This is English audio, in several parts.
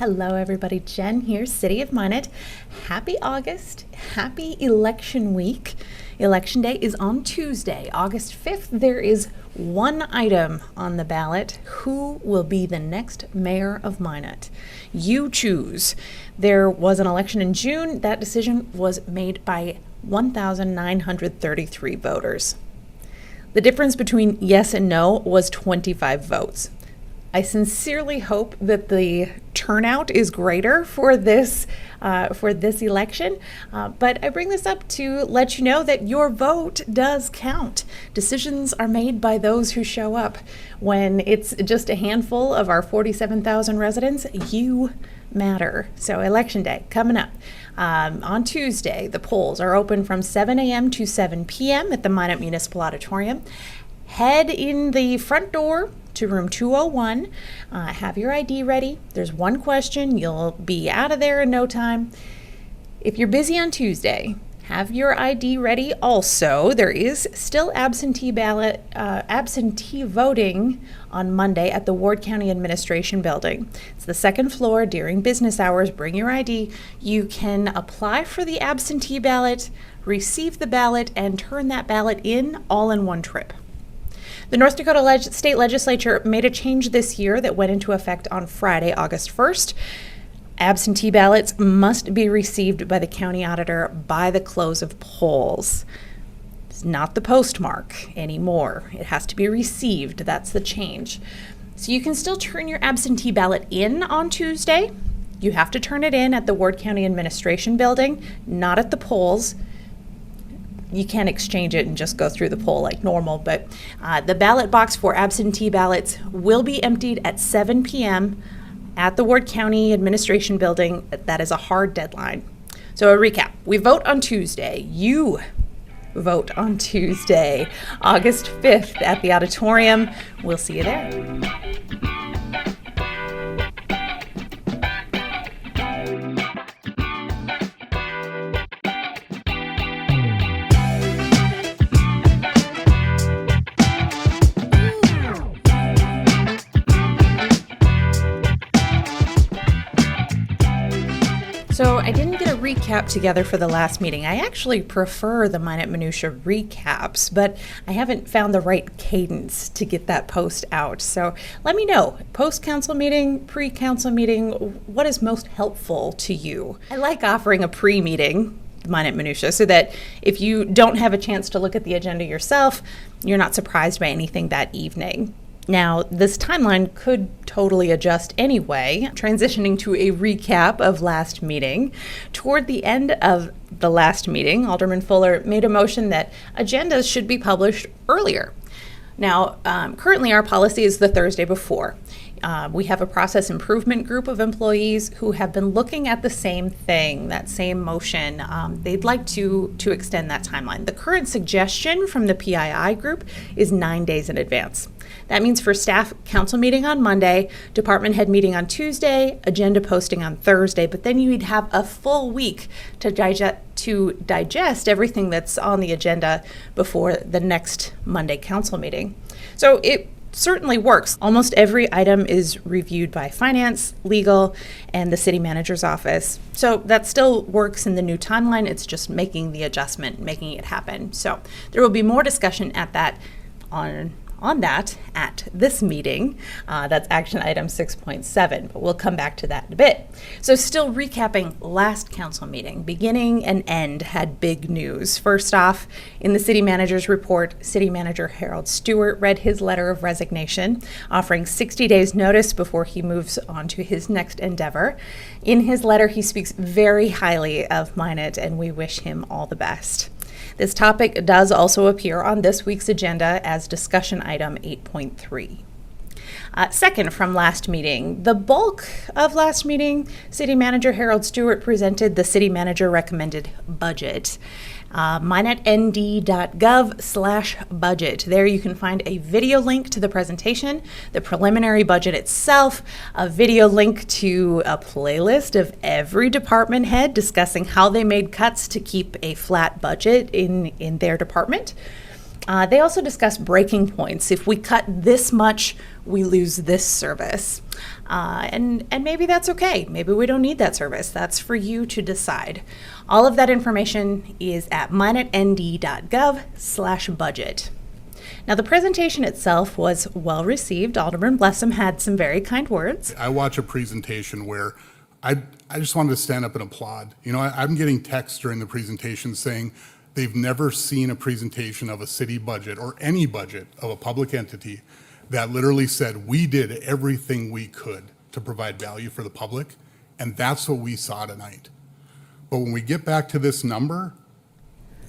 Hello everybody, Jen here, City of Minot. Happy August, happy election week. Election day is on Tuesday, August 5th. There is one item on the ballot. Who will be the next mayor of Minot? You choose. There was an election in June. That decision was made by 1,933 voters. The difference between yes and no was 25 votes. I sincerely hope that the turnout is greater for this election, but I bring this up to let you know that your vote does count. Decisions are made by those who show up. When it's just a handful of our 47,000 residents, you matter. So election day coming up. On Tuesday, the polls are open from 7 a.m. to 7 p.m. at the Minot Municipal Auditorium. Head in the front door to room 201. Have your ID ready. There's one question. You'll be out of there in no time. If you're busy on Tuesday, have your ID ready. Also, there is still absentee voting on Monday at the Ward County Administration Building. It's the second floor during business hours. Bring your ID. You can apply for the absentee ballot, receive the ballot, and turn that ballot in all in one trip. The North Dakota State Legislature made a change this year that went into effect on Friday, August 1st. Absentee ballots must be received by the county auditor by the close of polls. It's not the postmark anymore. It has to be received. That's the change. So you can still turn your absentee ballot in on Tuesday. You have to turn it in at the Ward County Administration Building, not at the polls. You can't exchange it and just go through the poll like normal, but the ballot box for absentee ballots will be emptied at 7 p.m. at the Ward County Administration Building. That is a hard deadline. So a recap, we vote on Tuesday. You vote on Tuesday, August 5th at the auditorium. We'll see you there. So I didn't get a recap together for the last meeting. I actually prefer the Minot Minutia recaps, but I haven't found the right cadence to get that post out. So let me know, post-council meeting, pre-council meeting, what is most helpful to you? I like offering a pre-meeting, Minot Minutia, so that if you don't have a chance to look at the agenda yourself, you're not surprised by anything that evening. Now, this timeline could totally adjust anyway, transitioning to a recap of last meeting. Toward the end of the last meeting, Alderman Fuller made a motion that agendas should be published earlier. Now, currently our policy is the Thursday before. We have a process improvement group of employees who have been looking at the same thing, that same motion. They'd like to extend that timeline. The current suggestion from the PII group is 9 days in advance. That means for staff, council meeting on Monday, department head meeting on Tuesday, agenda posting on Thursday, but then you'd have a full week to digest everything that's on the agenda before the next Monday council meeting. So it certainly works. Almost every item is reviewed by finance, legal, and the city manager's office. So that still works in the new timeline. It's just making the adjustment, making it happen. So there will be more discussion at that on that at this meeting. That's action item 6.7, but we'll come back to that in a bit. So still recapping last council meeting, beginning and end had big news. First off, in the city manager's report, city manager Harold Stewart read his letter of resignation, offering 60 days notice before he moves on to his next endeavor. In his letter, he speaks very highly of Minot, and we wish him all the best. This topic does also appear on this week's agenda as discussion item 8.3. Second, from last meeting, the bulk of last meeting, City Manager Harold Stewart presented the City Manager recommended budget. minotnd.gov/budget. There you can find a video link to the presentation, the preliminary budget itself, a video link to a playlist of every department head discussing how they made cuts to keep a flat budget in their department. They also discuss breaking points. If we cut this much, we lose this service. And maybe that's okay. Maybe we don't need that service. That's for you to decide. All of that information is at minotnd.gov/budget. Now, the presentation itself was well received. Alderman Blessum had some very kind words. I watch a presentation where I just wanted to stand up and applaud. You know, I'm getting texts during the presentation saying they've never seen a presentation of a city budget or any budget of a public entity that literally said, we did everything we could to provide value for the public, and that's what we saw tonight. But when we get back to this number,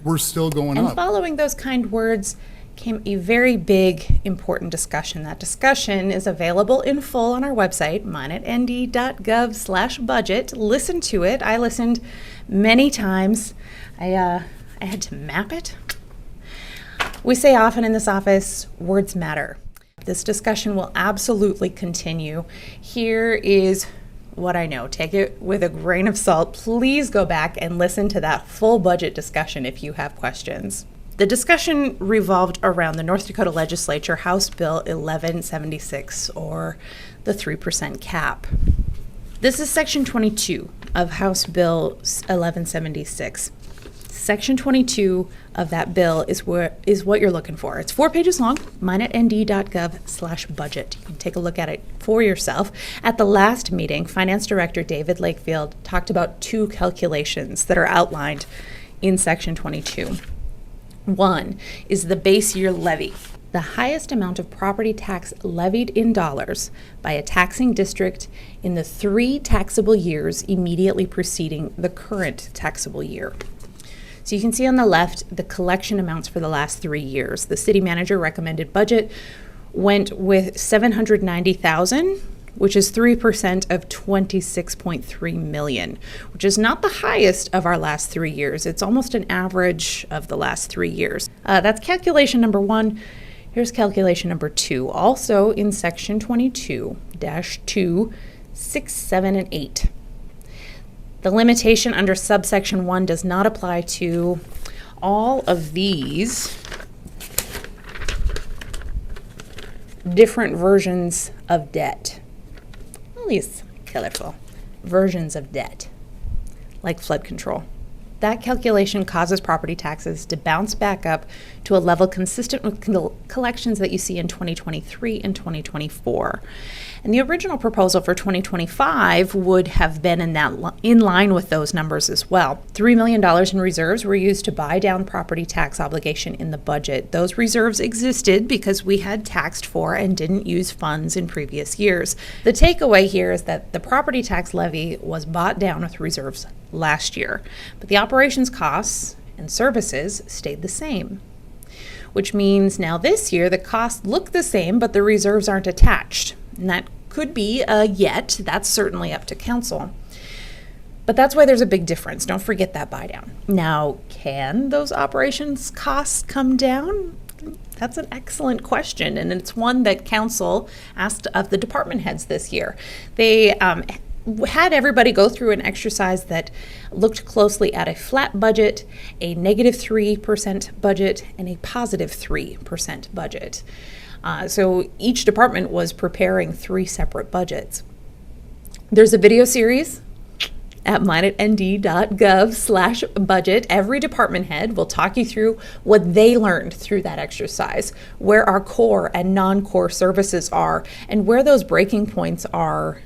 we're still going up. And following those kind words came a very big, important discussion. That discussion is available in full on our website, minotnd.gov/budget. Listen to it. I listened many times. I had to map it. We say often in this office, words matter. This discussion will absolutely continue. Here is what I know. Take it with a grain of salt. Please go back and listen to that full budget discussion if you have questions. The discussion revolved around the North Dakota Legislature House Bill 1176, or the 3% cap. This is Section 22 of House Bill 1176. Section 22 of that bill is what you're looking for. It's 4 pages long, minotnd.gov/budget. You can take a look at it for yourself. At the last meeting, Finance Director David Lakefield talked about 2 calculations that are outlined in Section 22. One is the base year levy, the highest amount of property tax levied in dollars by a taxing district in the 3 taxable years immediately preceding the current taxable year. So you can see on the left the collection amounts for the last 3 years. The city manager recommended budget went with $790,000, which is 3% of $26.3 million, which is not the highest of our last 3 years. It's almost an average of the last 3 years. That's calculation number 1. Here's calculation number 2, also in section 22-2, 6, 7, and 8. The limitation under subsection 1 does not apply to all of these different versions of debt. All these colorful versions of debt, like flood control. That calculation causes property taxes to bounce back up to a level consistent with collections that you see in 2023 and 2024. And the original proposal for 2025 would have been in line with those numbers as well. $3 million in reserves were used to buy down property tax obligation in the budget. Those reserves existed because we had taxed for and didn't use funds in previous years. The takeaway here is that the property tax levy was bought down with reserves last year, but the operations costs and services stayed the same, which means now this year the costs look the same, but the reserves aren't attached. And that could be a yet. That's certainly up to council. But that's why there's a big difference. Don't forget that buy down. Now, can those operations costs come down? That's an excellent question, and it's one that council asked of the department heads this year. They had everybody go through an exercise that looked closely at a flat budget, a negative 3% budget, and a positive 3% budget. So each department was preparing 3 separate budgets. There's a video series at minotnd.gov/budget. Every department head will talk you through what they learned through that exercise, where our core and non-core services are, and where those breaking points are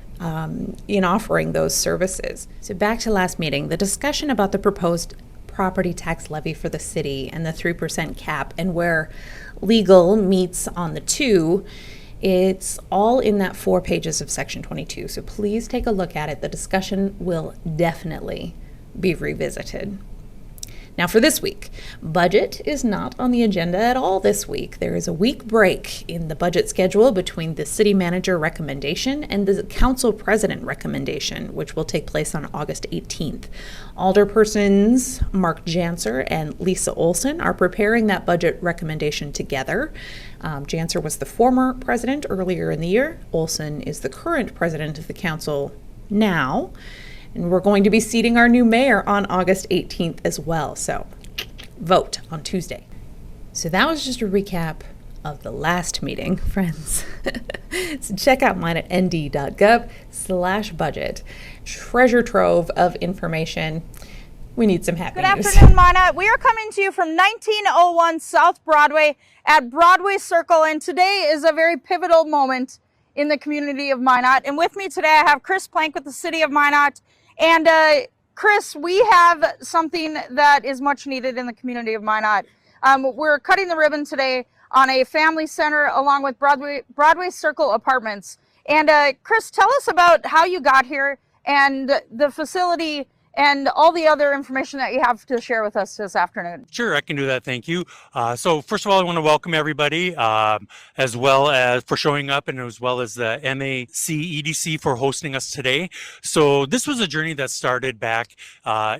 in offering those services. So back to last meeting, the discussion about the proposed property tax levy for the city and the 3% cap, and where legal meets on the 2, it's all in that 4 pages of section 22. So please take a look at it. The discussion will definitely be revisited. Now for this week, budget is not on the agenda at all this week. There is a week break in the budget schedule between the city manager recommendation and the council president recommendation, which will take place on August 18th. Alderpersons Mark Janser and Lisa Olson are preparing that budget recommendation together. Janser was the former president earlier in the year. Olson is the current president of the council now. And we're going to be seating our new mayor on August 18th as well. So vote on Tuesday. So that was just a recap of the last meeting, friends. So check out mine at nd.gov/budget. Treasure trove of information. We need some happy news. Good afternoon, Minot. We are coming to you from 1901 South Broadway at Broadway Circle, and today is a very pivotal moment in the community of Minot. And with me today, I have Chris Plank with the City of Minot. And Chris, we have something that is much needed in the community of Minot. We're cutting the ribbon today on a family center along with Broadway Circle Apartments. And Chris, tell us about how you got here and the facility and all the other information that you have to share with us this afternoon. Sure, I can do that. Thank you. So first of all, I want to welcome everybody, as well as for showing up, and as well as the MAC EDC for hosting us today. So this was a journey that started back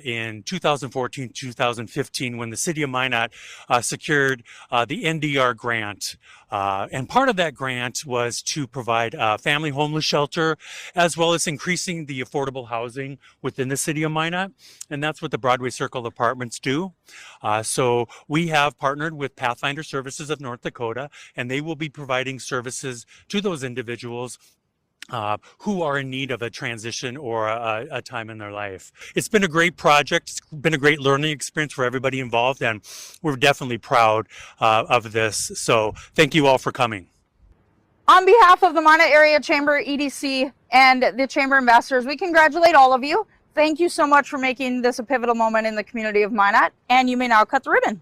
in 2014, 2015, when the City of Minot secured the NDR grant. And part of that grant was to provide a family homeless shelter, as well as increasing the affordable housing within the City of Minot. And that's what the Broadway Circle Apartments do. So we have partnered with Pathfinder Services of North Dakota, and they will be providing services to those individuals who are in need of a transition or a time in their life. It's been a great project. It's been a great learning experience for everybody involved, and we're definitely proud of this. So thank you all for coming. On behalf of the Minot Area Chamber, EDC, and the Chamber ambassadors, we congratulate all of you. Thank you so much for making this a pivotal moment in the community of Minot, and you may now cut the ribbon.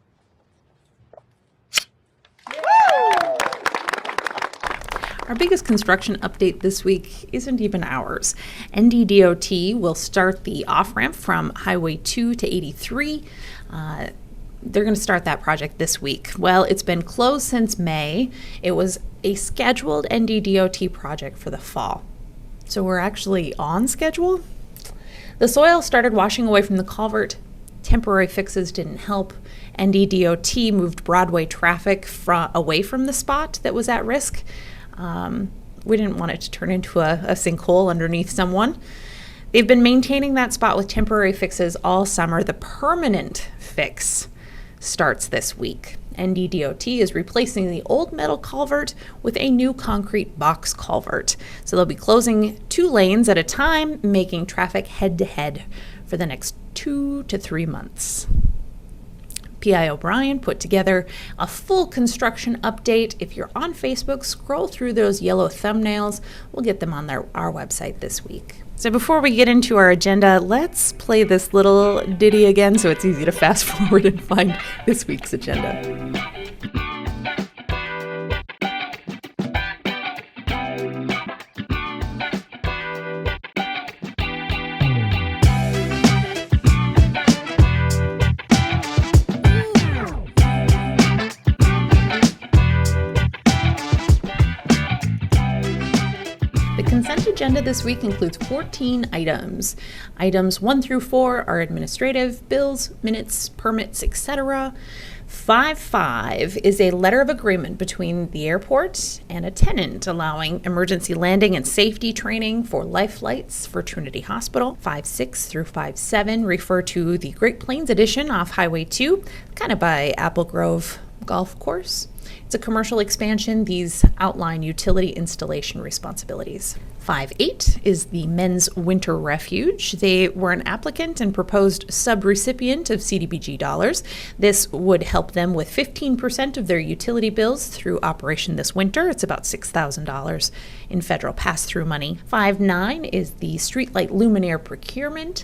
Our biggest construction update this week isn't even ours. NDDOT will start the off-ramp from Highway 2 to 83. They're going to start that project this week. Well, it's been closed since May. It was a scheduled NDDOT project for the fall. So we're actually on schedule. The soil started washing away from the culvert. Temporary fixes didn't help. NDDOT moved Broadway traffic away from the spot that was at risk. We didn't want it to turn into a sinkhole underneath someone. They've been maintaining that spot with temporary fixes all summer. The permanent fix starts this week. NDDOT is replacing the old metal culvert with a new concrete box culvert. So they'll be closing 2 lanes at a time, making traffic head-to-head for the next 2 to 3 months. P.I. O'Brien put together a full construction update. If you're on Facebook, scroll through those yellow thumbnails. We'll get them on our website this week. So before we get into our agenda, let's play this little ditty again so it's easy to fast forward and find this week's agenda. The consent agenda this week includes 14 items. Items 1 through 4 are administrative, bills, minutes, permits, etc. 5.5 is a letter of agreement between the airport and a tenant allowing emergency landing and safety training for life flights for Trinity Hospital. 5.6 through 5.7 refer to the Great Plains Edition off Highway 2, kind of by Apple Grove Golf Course. It's a commercial expansion. These outline utility installation responsibilities. 5.8 is the Men's Winter Refuge. They were an applicant and proposed subrecipient of CDBG dollars. This would help them with 15% of their utility bills through operation this winter. It's about $6,000 in federal pass-through money. 5.9 is the Streetlight Luminaire Procurement.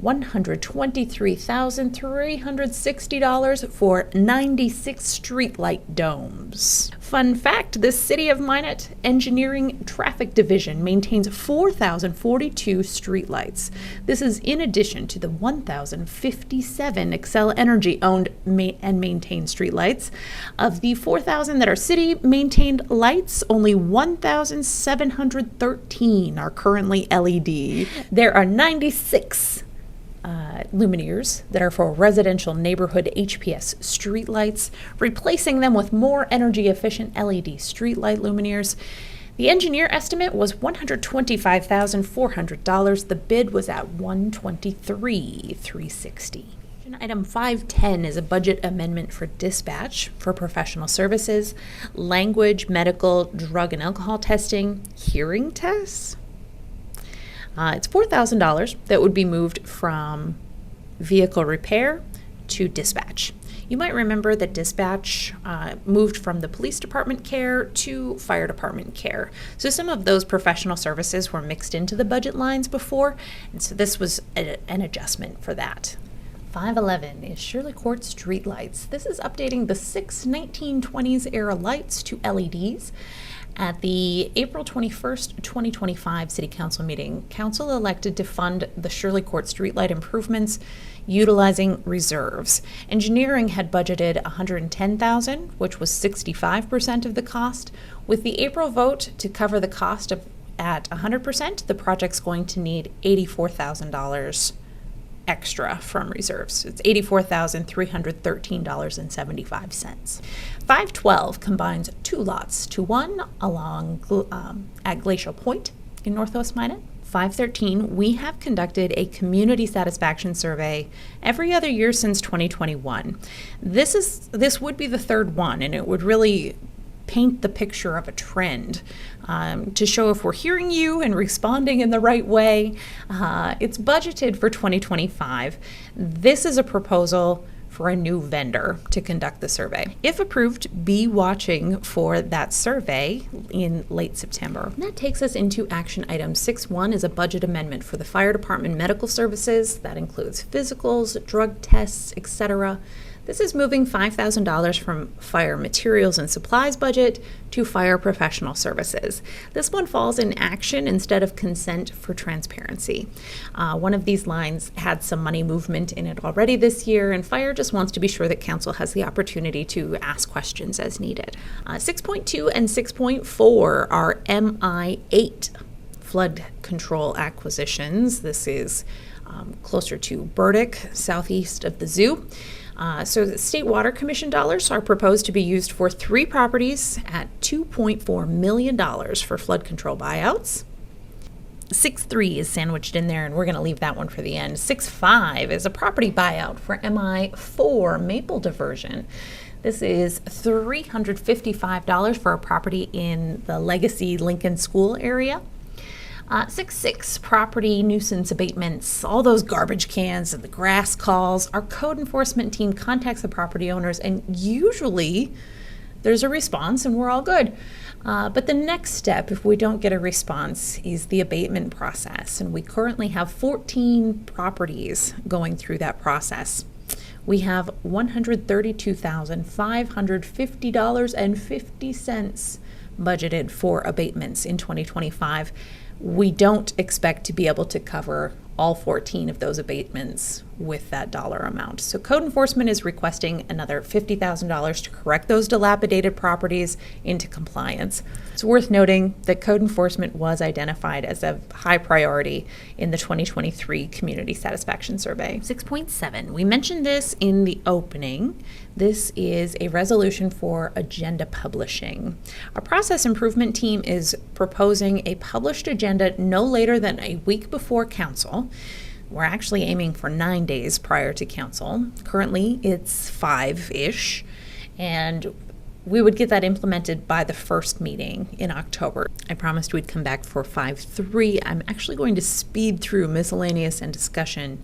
$123,360 for 96 streetlight domes. Fun fact, the City of Minot Engineering Traffic Division maintains 4,042 streetlights. This is in addition to the 1,057 Xcel Energy owned and maintained streetlights. Of the 4,000 that are city maintained lights, only 1,713 are currently LED. There are 96 luminaires that are for residential neighborhood HPS streetlights, replacing them with more energy efficient LED streetlight luminaires. The engineer estimate was $125,400. The bid was at $123,360. Action item 510 is a budget amendment for dispatch for professional services, language, medical, drug and alcohol testing, hearing tests. It's $4,000 that would be moved from vehicle repair to dispatch. You might remember that dispatch moved from the police department care to fire department care. So some of those professional services were mixed into the budget lines before, and so this was an adjustment for that. 511 is Shirley Court streetlights. This is updating the 6 1920s era lights to LEDs. At the April 21st, 2025 City Council meeting, Council elected to fund the Shirley Court streetlight improvements utilizing reserves. Engineering had budgeted $110,000, which was 65% of the cost. With the April vote to cover the cost at 100%, the project's going to need $84,000 extra from reserves. It's $84,313.75. 512 combines two lots to one along at Glacial Point in Northwest Minot. 513, we have conducted a community satisfaction survey every other year since 2021. This would be the third one, and it would really paint the picture of a trend to show if we're hearing you and responding in the right way. It's budgeted for 2025. This is a proposal for a new vendor to conduct the survey. If approved, be watching for that survey in late September. And that takes us into action item 6.1 is a budget amendment for the fire department medical services. That includes physicals, drug tests, etc. This is moving $5,000 from fire materials and supplies budget to fire professional services. This one falls in action instead of consent for transparency. One of these lines had some money movement in it already this year, and fire just wants to be sure that council has the opportunity to ask questions as needed. 6.2 and 6.4 are MI8 flood control acquisitions. This is closer to Burdick, southeast of the zoo. So the State Water Commission dollars are proposed to be used for 3 properties at $2.4 million for flood control buyouts. 6.3 is sandwiched in there, and we're going to leave that one for the end. 6.5 is a property buyout for MI4 Maple Diversion. This is $355 for a property in the Legacy Lincoln School area. 6.6, property nuisance abatements, all those garbage cans and the grass calls. Our code enforcement team contacts the property owners, and usually there's a response and we're all good. But the next step, if we don't get a response, is the abatement process. And we currently have 14 properties going through that process. We have $132,550.50 budgeted for abatements in 2025. We don't expect to be able to cover all 14 of those abatements with that dollar amount. So code enforcement is requesting another $50,000 to correct those dilapidated properties into compliance. It's worth noting that code enforcement was identified as a high priority in the 2023 Community Satisfaction Survey. 6.7, we mentioned this in the opening. This is a resolution for agenda publishing. Our process improvement team is proposing a published agenda no later than a week before council. We're actually aiming for 9 days prior to council. Currently, it's 5-ish, and we would get that implemented by the first meeting in October. I promised we'd come back for 5.3. I'm actually going to speed through miscellaneous and discussion,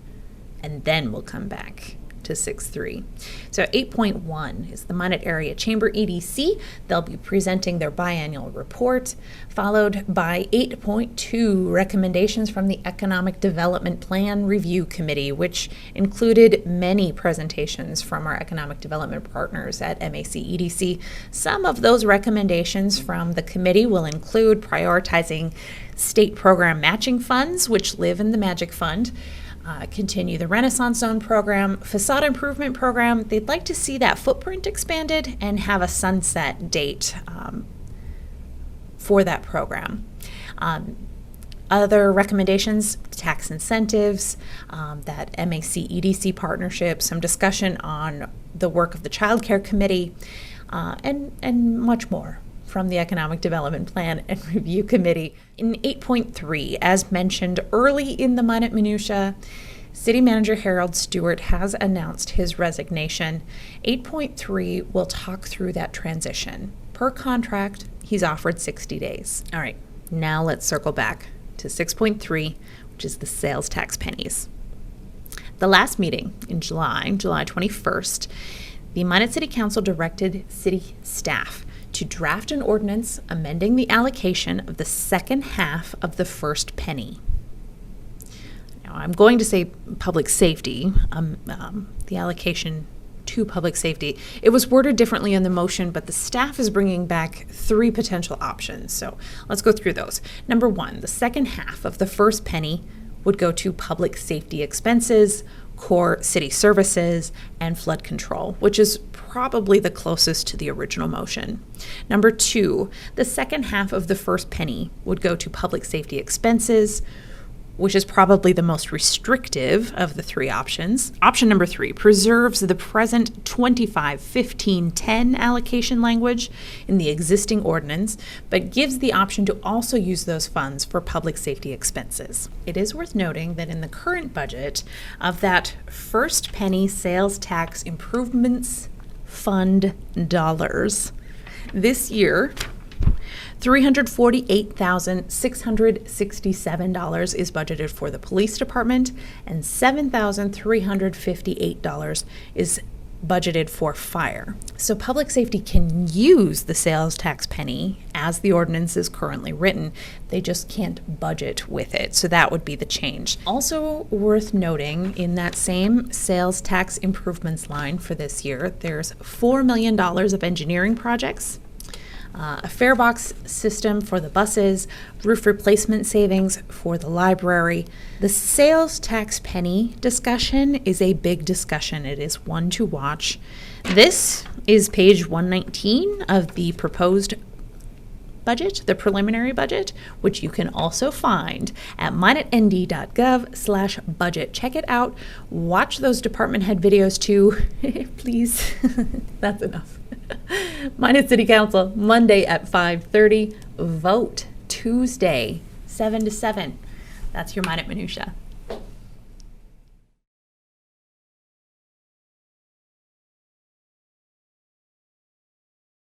and then we'll come back to 6.3. So 8.1 is the Minot Area Chamber EDC. They'll be presenting their biannual report, followed by 8.2 recommendations from the Economic Development Plan Review Committee, which included many presentations from our economic development partners at MAC EDC. Some of those recommendations from the committee will include prioritizing state program matching funds, which live in the Magic Fund, continue the Renaissance Zone program, facade improvement program. They'd like to see that footprint expanded and have a sunset date for that program. Other recommendations, tax incentives, that MAC EDC partnership, some discussion on the work of the Child Care Committee, and much more from the Economic Development Plan and Review Committee. In 8.3, as mentioned early in the Minot Minutia, City Manager Harold Stewart has announced his resignation. 8.3 will talk through that transition. Per contract, he's offered 60 days. All right, now let's circle back to 6.3, which is the sales tax pennies. The last meeting in July 21st, the Minot City Council directed city staff to draft an ordinance amending the allocation of the second half of the first penny. Now, I'm going to say public safety, the allocation to public safety. It was worded differently in the motion, but the staff is bringing back 3 potential options. So let's go through those. Number 1, the second half of the first penny would go to public safety expenses, core city services, and flood control, which is probably the closest to the original motion. Number 2, the second half of the first penny would go to public safety expenses, which is probably the most restrictive of the 3 options. Option number 3 preserves the present 25, 15, 10 allocation language in the existing ordinance, but gives the option to also use those funds for public safety expenses. It is worth noting that in the current budget, of that first penny sales tax improvements fund dollars, this year, $348,667 is budgeted for the police department, and $7,358 is budgeted for fire. So public safety can use the sales tax penny as the ordinance is currently written. They just can't budget with it. So that would be the change. Also worth noting, in that same sales tax improvements line for this year, there's $4 million of engineering projects, a fare box system for the buses, roof replacement savings for the library. The sales tax penny discussion is a big discussion. It is one to watch. This is page 119 of the proposed budget, the preliminary budget, which you can also find at minotnd.gov/budget. Check it out. Watch those department head videos too. Please. That's enough. Minot City Council, Monday at 5:30. Vote Tuesday, 7 to 7. That's your Minot Minutia.